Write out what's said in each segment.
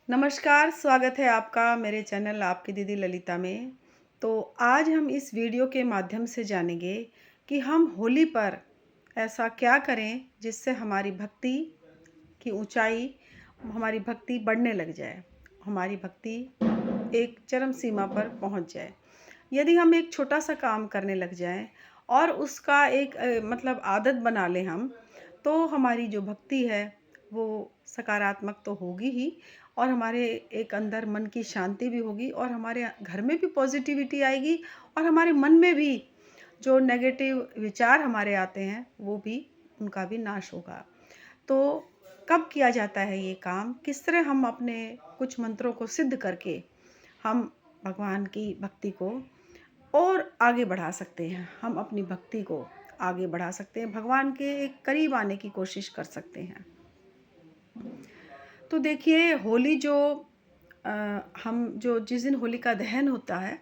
नमस्कार, स्वागत है आपका मेरे चैनल आपकी दीदी ललिता में। तो आज हम इस वीडियो के माध्यम से जानेंगे कि हम होली पर ऐसा क्या करें जिससे हमारी भक्ति की ऊंचाई, हमारी भक्ति बढ़ने लग जाए, हमारी भक्ति एक चरम सीमा पर पहुंच जाए। यदि हम एक छोटा-सा काम करने लग जाएँ और उसका एक मतलब आदत बना लें हम, तो हमारी जो भक्ति है, वो सकारात्मक तो होगी ही और हमारे एक अंदर मन की शांति भी होगी और हमारे घर में भी पॉज़िटिविटी आएगी और हमारे मन में भी जो नेगेटिव विचार हमारे आते हैं, वो भी उनका भी नाश होगा। तो कब किया जाता है ये काम? किस तरह हम अपने कुछ मंत्रों को सिद्ध करके हम भगवान की भक्ति को और आगे बढ़ा सकते हैं। हम अपनी भक्ति को आगे बढ़ा सकते हैं, भगवान के एक करीब आने की कोशिश कर सकते हैं। तो देखिए होली जो हम जो जिस दिन होलिका दहन होता है,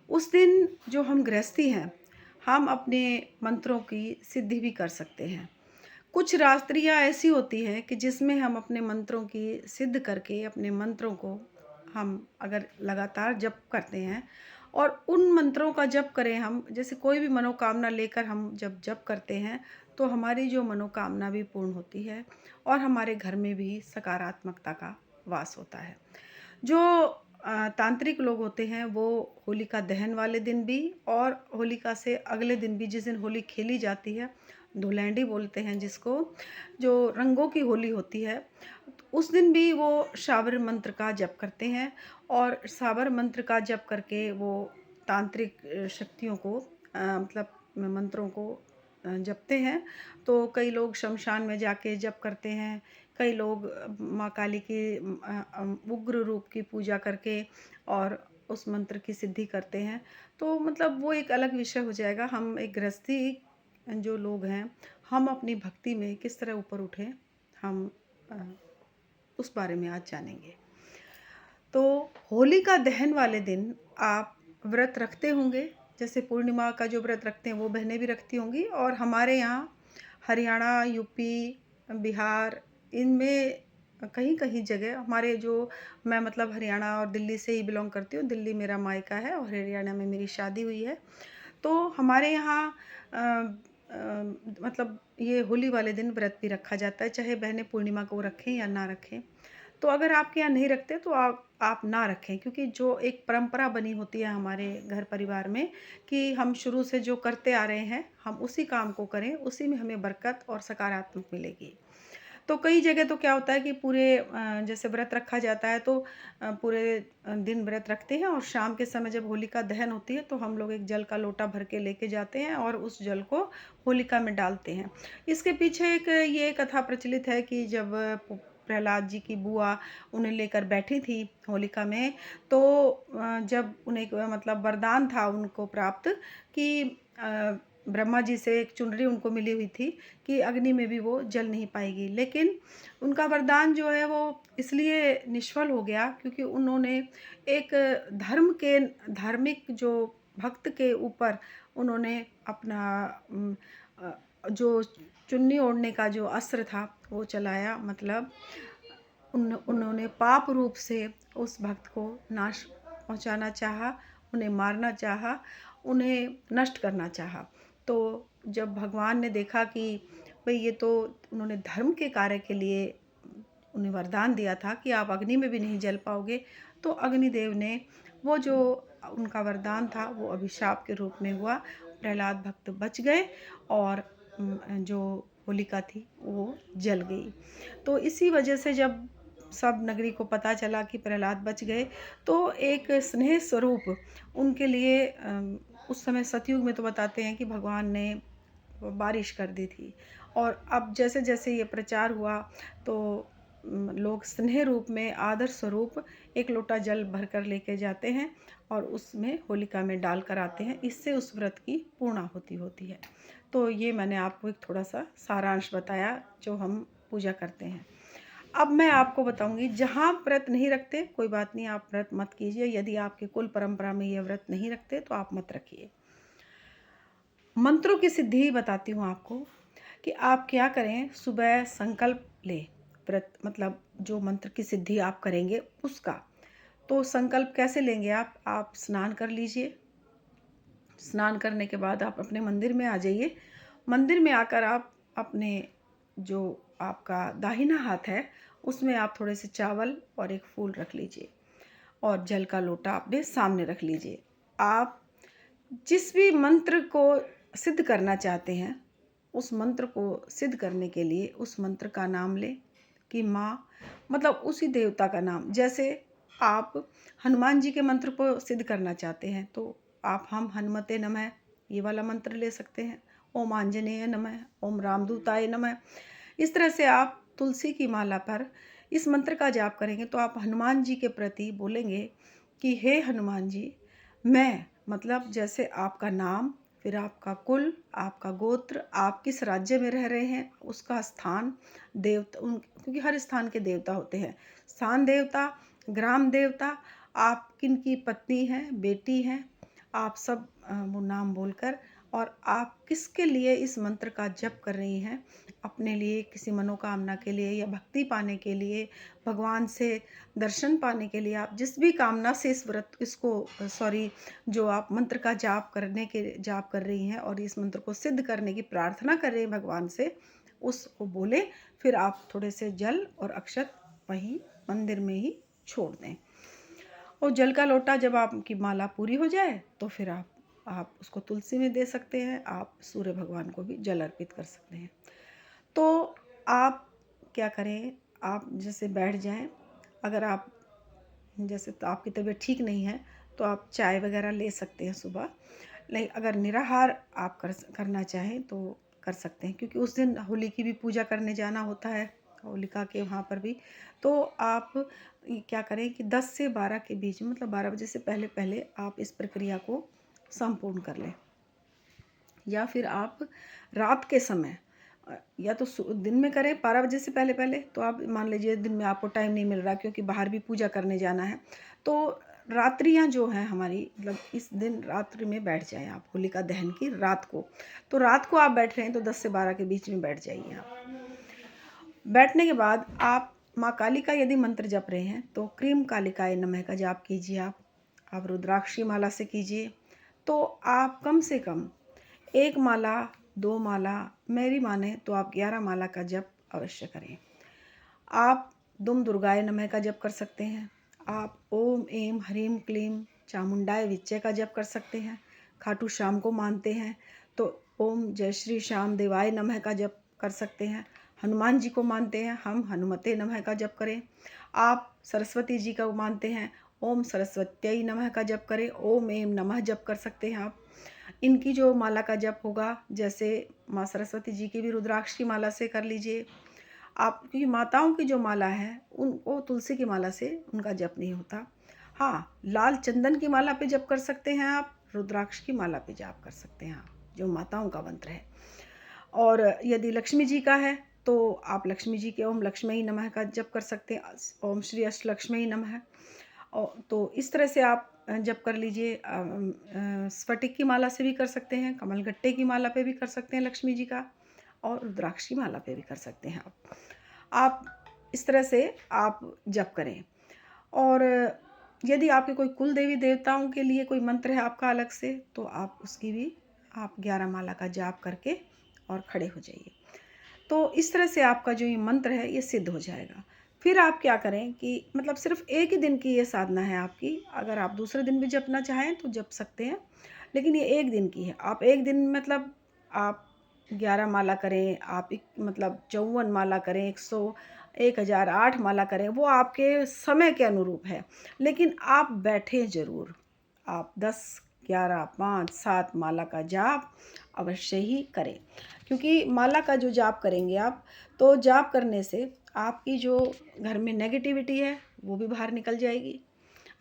उस दिन जो हम गृहस्थी हैं, हम अपने मंत्रों की सिद्धि भी कर सकते हैं। कुछ रात्रियाँ ऐसी होती हैं कि जिसमें हम अपने मंत्रों की सिद्ध करके अपने मंत्रों को हम अगर लगातार जप करते हैं और उन मंत्रों का जप करें हम जैसे कोई भी मनोकामना लेकर हम जब जप करते हैं तो हमारी जो मनोकामना भी पूर्ण होती है और हमारे घर में भी सकारात्मकता का वास होता है। जो तांत्रिक लोग होते हैं वो होलिका दहन वाले दिन भी और होलिका से अगले दिन भी जिस दिन होली खेली जाती है, धुलैंडी बोलते हैं जिसको, जो रंगों की होली होती है, उस दिन भी वो शाबर मंत्र का जप करते हैं और शाबर मंत्र का जप करके वो तांत्रिक शक्तियों को मतलब मंत्रों को जपते हैं। तो कई लोग शमशान में जाके जप करते हैं, कई लोग माँ काली की उग्र रूप की पूजा करके और उस मंत्र की सिद्धि करते हैं। तो मतलब वो एक अलग विषय हो जाएगा। हम एक गृहस्थी जो लोग हैं, हम अपनी भक्ति में किस तरह ऊपर उठें, हम अ, उस बारे में आज जानेंगे। तो होलिका दहन वाले दिन आप व्रत रखते होंगे, जैसे पूर्णिमा का जो व्रत रखते हैं वो बहनें भी रखती होंगी और हमारे यहाँ हरियाणा, यूपी, बिहार इनमें कहीं-कहीं जगह हमारे जो मैं मतलब हरियाणा और दिल्ली से ही बिलॉन्ग करती हूँ, दिल्ली मेरा मायका है और हरियाणा में मेरी शादी हुई है। तो हमारे यहाँ अ मतलब ये होली वाले दिन व्रत भी रखा जाता है, चाहे बहनें पूर्णिमा को रखें या ना रखें। तो अगर आपके यहाँ नहीं रखते तो आप ना रखें क्योंकि जो एक परंपरा बनी होती है हमारे घर परिवार में कि हम शुरू से जो करते आ रहे हैं, हम उसी काम को करें, उसी में हमें बरकत और सकारात्मक मिलेगी। तो कई जगह तो क्या होता है कि पूरे जैसे व्रत रखा जाता है तो पूरे दिन व्रत रखते हैं और शाम के समय जब होलिका दहन होती है तो हम लोग एक जल का लोटा भर के लेके जाते हैं और उस जल को होलिका में डालते हैं। इसके पीछे एक ये कथा प्रचलित है कि जब प्रहलाद जी की बुआ उन्हें लेकर बैठी थी होलिका में तो जब उन्हें एक मतलब वरदान था उनको प्राप्त कि ब्रह्मा जी से एक चुनरी उनको मिली हुई थी कि अग्नि में भी वो जल नहीं पाएगी। लेकिन उनका वरदान जो है वो इसलिए निष्फल हो गया क्योंकि उन्होंने एक धार्मिक जो भक्त के ऊपर उन्होंने अपना जो चुन्नी ओढ़ने का जो अस्त्र था वो चलाया मतलब उन्होंने पाप रूप से उस भक्त को नाश पहुँचाना चाहा, उन्हें मारना चाहा, उन्हें नष्ट करना चाहा। तो जब भगवान ने देखा कि भई ये तो उन्होंने धर्म के कार्य के लिए उन्हें वरदान दिया था कि आप अग्नि में भी नहीं जल पाओगे, तो अग्निदेव ने वो जो उनका वरदान था वो अभिशाप के रूप में हुआ। प्रहलाद भक्त बच गए और जो होलिका थी वो जल गई। तो इसी वजह से जब सब नगरी को पता चला कि प्रहलाद बच गए, तो एक स्नेह स्वरूप उनके लिए उस समय सतयुग में तो बताते हैं कि भगवान ने बारिश कर दी थी और अब जैसे-जैसे ये प्रचार हुआ तो लोग स्नेह रूप में आदर स्वरूप एक लोटा जल भरकर लेके जाते हैं और उसमें होलिका में डालकर आते हैं। इससे उस व्रत की पूर्णाहुति होती है। तो ये मैंने आपको एक थोड़ा-सा सारांश बताया जो हम पूजा करते हैं। अब मैं आपको बताऊँगी जहाँ व्रत नहीं रखते कोई बात नहीं आप व्रत मत कीजिए। यदि आपके कुल परंपरा में ये व्रत नहीं रखते तो आप मत रखिए। मंत्रों की सिद्धि बताती हूँ आपको कि आप क्या करें सुबह संकल्प लें व्रत मतलब जो मंत्र की सिद्धि आप करेंगे उसका। तो संकल्प कैसे लेंगे आप स्नान कर लीजिए। स्नान करने के बाद आप अपने मंदिर में आ जाइए। मंदिर में आकर आप अपने जो आपका दाहिना हाथ है उसमें आप थोड़े से चावल और एक फूल रख लीजिए और जल का लोटा अपने सामने रख लीजिए। आप जिस भी मंत्र को सिद्ध करना चाहते हैं उस मंत्र को सिद्ध करने के लिए उस मंत्र का नाम लें कि माँ, मतलब उसी देवता का नाम। जैसे आप हनुमान जी के मंत्र को सिद्ध करना चाहते हैं तो आप हम हनुमते नमः ये वाला मंत्र ले सकते हैं। ओम आंजनेय नमः, ओम रामदूताय नमः। इस तरह से आप तुलसी की माला पर इस मंत्र का जाप करेंगे तो आप हनुमान जी के प्रति बोलेंगे कि हे हनुमान जी, मैं, मतलब जैसे आपका नाम, फिर आपका कुल, आपका गोत्र, आप किस राज्य में रह रहे हैं, उसका स्थान, देवता उन, क्योंकि हर स्थान के देवता होते हैं। स्थान देवता, ग्राम देवता, आप किन की पत्नी हैं, बेटी हैं, आप सब वो नाम बोलकर, और आप किसके लिए इस मंत्र का जप कर रही हैं, अपने लिए, किसी मनोकामना के लिए या भक्ति पाने के लिए, भगवान से दर्शन पाने के लिए, आप जिस भी कामना से इस व्रत इसको सॉरी जो आप मंत्र का जाप कर रही हैं और इस मंत्र को सिद्ध करने की प्रार्थना कर रही हैं भगवान से, उसको बोले। फिर आप थोड़े से जल और अक्षत वहीं मंदिर में ही छोड़ दें। और जल का लोटा जब आपकी माला पूरी हो जाए तो फिर आप उसको तुलसी में दे सकते हैं। आप सूर्य भगवान को भी जल अर्पित कर सकते हैं। तो आप क्या करें, आप जैसे बैठ जाएं। अगर आप जैसे तो आपकी तबीयत ठीक नहीं है तो आप चाय वगैरह ले सकते हैं सुबह। नहीं, अगर निराहार आप करना चाहें तो कर सकते हैं, क्योंकि उस दिन होली की भी पूजा करने जाना होता है, होलिका के वहाँ पर भी। तो आप क्या करें कि 10 से 12 के बीच में, मतलब 12 बजे से पहले पहले आप इस प्रक्रिया को संपूर्ण कर लें। या फिर आप रात के समय या तो दिन में करें 12 बजे से पहले पहले, तो आप मान लीजिए दिन में आपको टाइम नहीं मिल रहा क्योंकि बाहर भी पूजा करने जाना है, तो रात्रियां जो हैं हमारी, मतलब इस दिन रात्रि में बैठ जाएं आप, होलिका दहन की रात को। तो रात को आप बैठ रहे हैं तो 10 से 12 के बीच में बैठ जाइए आप। बैठने के बाद आप माँ काली का यदि मंत्र जप रहे हैं तो क्रीम कालिकाय नमः का जाप कीजिए। आप रुद्राक्षी माला से कीजिए। तो आप कम से कम 1 माला, 2 माला, मेरी माने तो आप 11 माला का जप अवश्य करें। आप दुम दुर्गाय नमः का जप कर सकते हैं। आप ओम एम ह्रीम क्लीम चामुंडाय विच्चे का जप कर सकते हैं। खाटू श्याम को मानते हैं तो ओम जय श्री श्याम देवाय नमः का जप कर सकते हैं। हनुमान जी को मानते हैं, हम हनुमते नमः का जप करें। आप सरस्वती जी को मानते हैं, ओम सरस्वत्यै नमः का जप करें। ओम एम नमः जप कर सकते हैं आप। इनकी जो माला का जप होगा, जैसे माँ सरस्वती जी की भी रुद्राक्ष की माला से कर लीजिए आप, क्योंकि माताओं की जो माला है उनको तुलसी की माला से उनका जप नहीं होता। हाँ, लाल चंदन की माला पे जप कर सकते हैं आप, रुद्राक्ष की माला पे जाप कर सकते हैं आप, जो माताओं का मंत्र है। और यदि लक्ष्मी जी का है तो आप लक्ष्मी जी के ओम लक्ष्मी नमः का जप कर सकते हैं, ओम श्री अष्टलक्ष्मी नमः। और तो इस तरह से आप जप कर लीजिए। स्फटिक की माला से भी कर सकते हैं, कमलगट्टे की माला पे भी कर सकते हैं लक्ष्मी जी का, और रुद्राक्ष की माला पे भी कर सकते हैं आप इस तरह से आप जप करें। और यदि आपके कोई कुल देवी देवताओं के लिए कोई मंत्र है आपका अलग से, तो आप उसकी भी आप 11 माला का जाप करके और खड़े हो जाइए। तो इस तरह से आपका जो ये मंत्र है ये सिद्ध हो जाएगा। फिर आप क्या करें कि मतलब सिर्फ एक ही दिन की ये साधना है आपकी। अगर आप दूसरे दिन भी जपना चाहें तो जप सकते हैं, लेकिन ये एक दिन की है। आप एक दिन मतलब आप 11 माला करें, आप मतलब 54 माला करें, 1008 माला करें, वो आपके समय के अनुरूप है। लेकिन आप बैठें ज़रूर। आप 10, 11, 5, 7 माला का जाप अवश्य ही करें, क्योंकि माला का जो जाप करेंगे आप, तो जाप करने से आपकी जो घर में नेगेटिविटी है वो भी बाहर निकल जाएगी,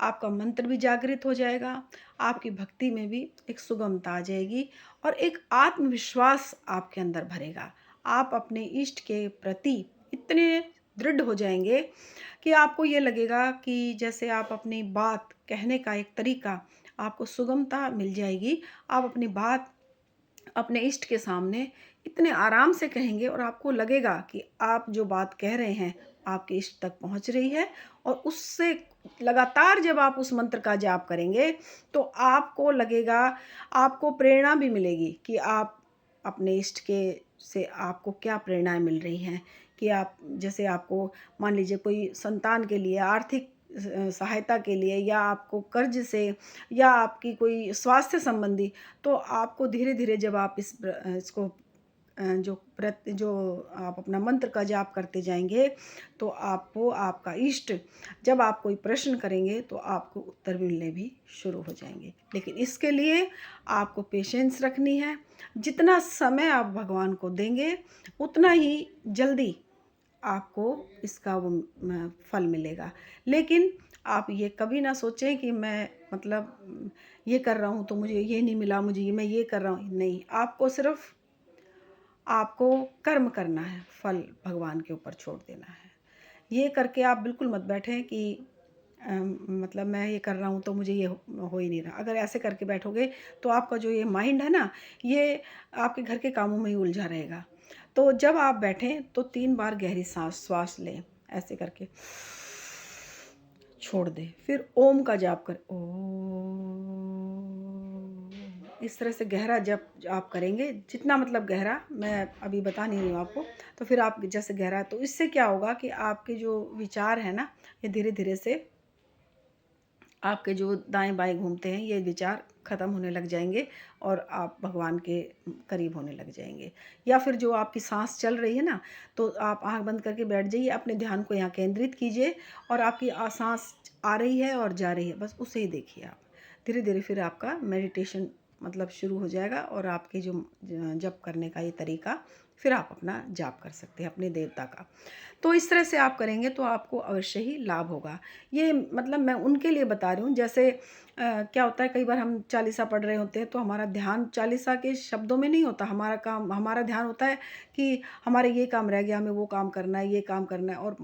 आपका मंत्र भी जागृत हो जाएगा, आपकी भक्ति में भी एक सुगमता आ जाएगी और एक आत्मविश्वास आपके अंदर भरेगा। आप अपने इष्ट के प्रति इतने दृढ़ हो जाएंगे कि आपको ये लगेगा कि जैसे आप अपनी बात कहने का एक तरीका, आपको सुगमता मिल जाएगी। आप अपनी बात अपने इष्ट के सामने इतने आराम से कहेंगे और आपको लगेगा कि आप जो बात कह रहे हैं आपके इष्ट तक पहुंच रही है। और उससे लगातार जब आप उस मंत्र का जाप करेंगे तो आपको लगेगा, आपको प्रेरणा भी मिलेगी कि आप अपने इष्ट के से आपको क्या प्रेरणाएं मिल रही हैं। कि आप जैसे आपको मान लीजिए कोई संतान के लिए आर्थिक सहायता के लिए, या आपको कर्ज से, या आपकी कोई स्वास्थ्य संबंधी, तो आपको धीरे धीरे जब आप इसको जो आप अपना मंत्र का जाप करते जाएंगे तो आपको आपका इष्ट जब आप कोई प्रश्न करेंगे तो आपको उत्तर मिलने भी शुरू हो जाएंगे। लेकिन इसके लिए आपको पेशेंस रखनी है। जितना समय आप भगवान को देंगे उतना ही जल्दी आपको इसका वो फल मिलेगा। लेकिन आप ये कभी ना सोचें कि मैं मतलब ये कर रहा हूँ तो मुझे ये नहीं मिला, मुझे ये मैं ये कर रहा हूँ, नहीं। आपको सिर्फ आपको कर्म करना है, फल भगवान के ऊपर छोड़ देना है। ये करके आप बिल्कुल मत बैठें कि मतलब मैं ये कर रहा हूँ तो मुझे ये हो ही नहीं रहा। अगर ऐसे करके बैठोगे तो आपका जो ये माइंड है ना, ये आपके घर के कामों में ही उलझा रहेगा। तो जब आप बैठें तो 3 बार गहरी श्वास लें, ऐसे करके छोड़ दें। फिर ओम का जाप करें, ओम। इस तरह से गहरा जप आप करेंगे, जितना मतलब गहरा मैं अभी बता नहीं रही हूँ आपको। तो फिर आप जैसे गहरा, तो इससे क्या होगा कि आपके जो विचार है ना, ये धीरे धीरे से आपके जो दाएं बाएं घूमते हैं ये विचार ख़त्म होने लग जाएंगे और आप भगवान के करीब होने लग जाएंगे। या फिर जो आपकी सांस चल रही है ना, तो आप आंख बंद करके बैठ जाइए, अपने ध्यान को यहाँ केंद्रित कीजिए और आपकी सांस आ रही है और जा रही है, बस उसे ही देखिए आप। धीरे धीरे फिर आपका मेडिटेशन मतलब शुरू हो जाएगा और आपके जो जप करने का ये तरीका, फिर आप अपना जाप कर सकते हैं अपने देवता का। तो इस तरह से आप करेंगे तो आपको अवश्य ही लाभ होगा। ये मतलब मैं उनके लिए बता रही हूँ, जैसे क्या होता है, कई बार हम चालीसा पढ़ रहे होते हैं तो हमारा ध्यान चालीसा के शब्दों में नहीं होता। हमारा ध्यान होता है कि हमारे ये काम रह गया, हमें वो काम करना है, ये काम करना है, और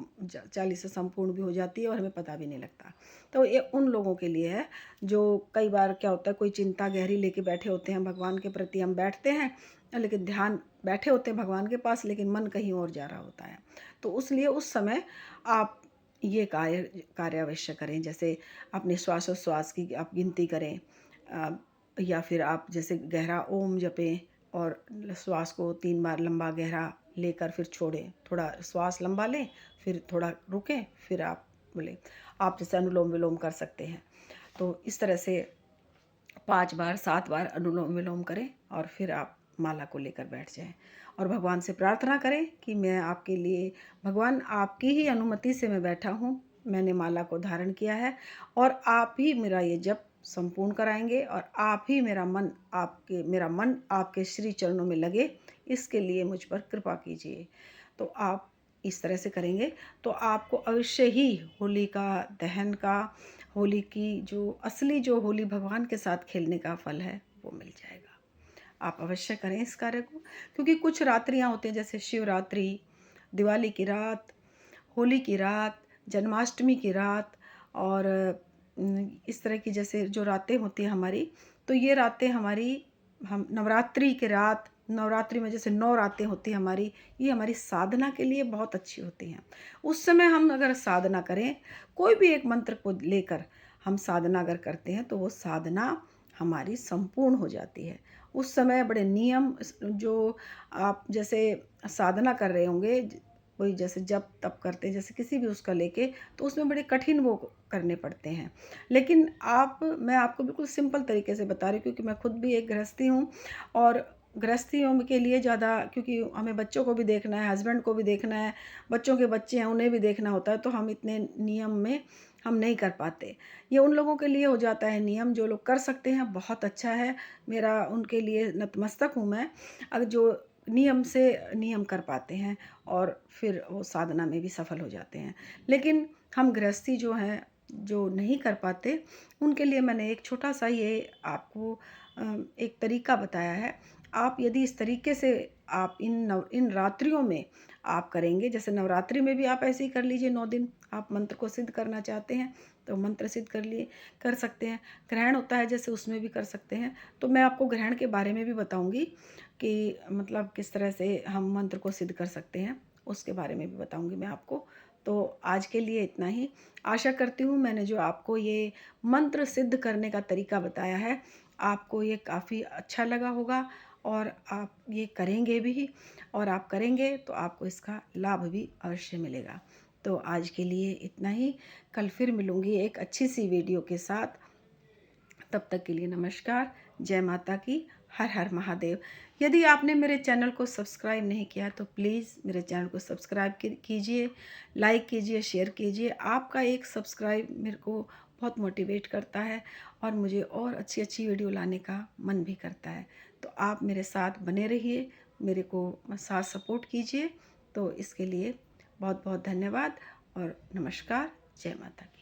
चालीसा संपूर्ण भी हो जाती है और हमें पता भी नहीं लगता। तो ये उन लोगों के लिए है जो कई बार क्या होता है, कोई चिंता गहरी लेके बैठे होते हैं भगवान के प्रति, हम बैठते हैं लेकिन ध्यान बैठे होते हैं भगवान के पास, लेकिन मन कहीं और जा रहा होता है। तो उसलिए उस समय आप ये कार्य अवश्य करें। जैसे अपने श्वासोच्छ्वास की आप गिनती करें, या फिर आप जैसे गहरा ओम जपें और श्वास को 3 बार लंबा गहरा लेकर फिर छोड़ें। थोड़ा श्वास लंबा लें, फिर थोड़ा रुकें, फिर आप बोलें। आप जैसे अनुलोम विलोम कर सकते हैं। तो इस तरह से 5 बार 7 बार अनुलोम विलोम करें और फिर आप माला को लेकर बैठ जाएं और भगवान से प्रार्थना करें कि मैं आपके लिए, भगवान आपकी ही अनुमति से मैं बैठा हूँ, मैंने माला को धारण किया है और आप ही मेरा ये जप संपूर्ण कराएंगे और आप ही मेरा मन आपके श्री चरणों में लगे, इसके लिए मुझ पर कृपा कीजिए। तो आप इस तरह से करेंगे तो आपको अवश्य ही होली का दहन का, होली की जो असली जो होली भगवान के साथ खेलने का फल है वो मिल जाएगा। आप अवश्य करें इस कार्य को, क्योंकि कुछ रात्रियां होती हैं जैसे शिवरात्रि, दिवाली की रात, होली की रात, जन्माष्टमी की रात, और इस तरह की जैसे जो रातें होती हैं हमारी, तो ये रातें हमारी, हम नवरात्रि के रात, नवरात्रि में जैसे 9 रातें होती हैं हमारी, ये हमारी साधना के लिए बहुत अच्छी होती हैं। उस समय हम अगर साधना करें, कोई भी एक मंत्र को लेकर हम साधना अगर करते हैं तो वो साधना हमारी संपूर्ण हो जाती है। उस समय बड़े नियम, जो आप जैसे साधना कर रहे होंगे, कोई जैसे जप तप करते हैं जैसे किसी भी उसका लेके, तो उसमें बड़े कठिन वो करने पड़ते हैं। लेकिन मैं आपको बिल्कुल सिंपल तरीके से बता रही हूँ, क्योंकि मैं खुद भी एक गृहस्थी हूँ और गृहस्थियों के लिए ज़्यादा, क्योंकि हमें बच्चों को भी देखना है, हस्बैंड को भी देखना है, बच्चों के बच्चे हैं उन्हें भी देखना होता है, तो हम इतने नियम में हम नहीं कर पाते। ये उन लोगों के लिए हो जाता है नियम, जो लोग कर सकते हैं बहुत अच्छा है, मेरा उनके लिए नतमस्तक हूँ मैं। अगर जो नियम कर पाते हैं और फिर वो साधना में भी सफल हो जाते हैं। लेकिन हम गृहस्थी जो हैं, जो नहीं कर पाते, उनके लिए मैंने एक छोटा सा ये आपको एक तरीका बताया है। आप यदि इस तरीके से आप इन रात्रियों में आप करेंगे, जैसे नवरात्रि में भी आप ऐसे ही कर लीजिए, 9 दिन आप मंत्र को सिद्ध करना चाहते हैं तो मंत्र सिद्ध कर सकते हैं। ग्रहण होता है जैसे, उसमें भी कर सकते हैं। तो मैं आपको ग्रहण के बारे में भी बताऊंगी कि मतलब किस तरह से हम मंत्र को सिद्ध कर सकते हैं, उसके बारे में भी बताऊंगी मैं आपको। तो आज के लिए इतना ही। आशा करती हूँ मैंने जो आपको ये मंत्र सिद्ध करने का तरीका बताया है, आपको ये काफ़ी अच्छा लगा होगा और आप ये करेंगे भी, और आप करेंगे तो आपको इसका लाभ भी अवश्य मिलेगा। तो आज के लिए इतना ही। कल फिर मिलूँगी एक अच्छी सी वीडियो के साथ। तब तक के लिए नमस्कार। जय माता की। हर हर महादेव। यदि आपने मेरे चैनल को सब्सक्राइब नहीं किया तो प्लीज़ मेरे चैनल को सब्सक्राइब कीजिए, लाइक कीजिए, शेयर कीजिए। आपका एक सब्सक्राइब मेरे को बहुत मोटिवेट करता है और मुझे और अच्छी अच्छी वीडियो लाने का मन भी करता है। तो आप मेरे साथ बने रहिए, मेरे को साथ सपोर्ट कीजिए। तो इसके लिए बहुत बहुत धन्यवाद और नमस्कार। जय माता की।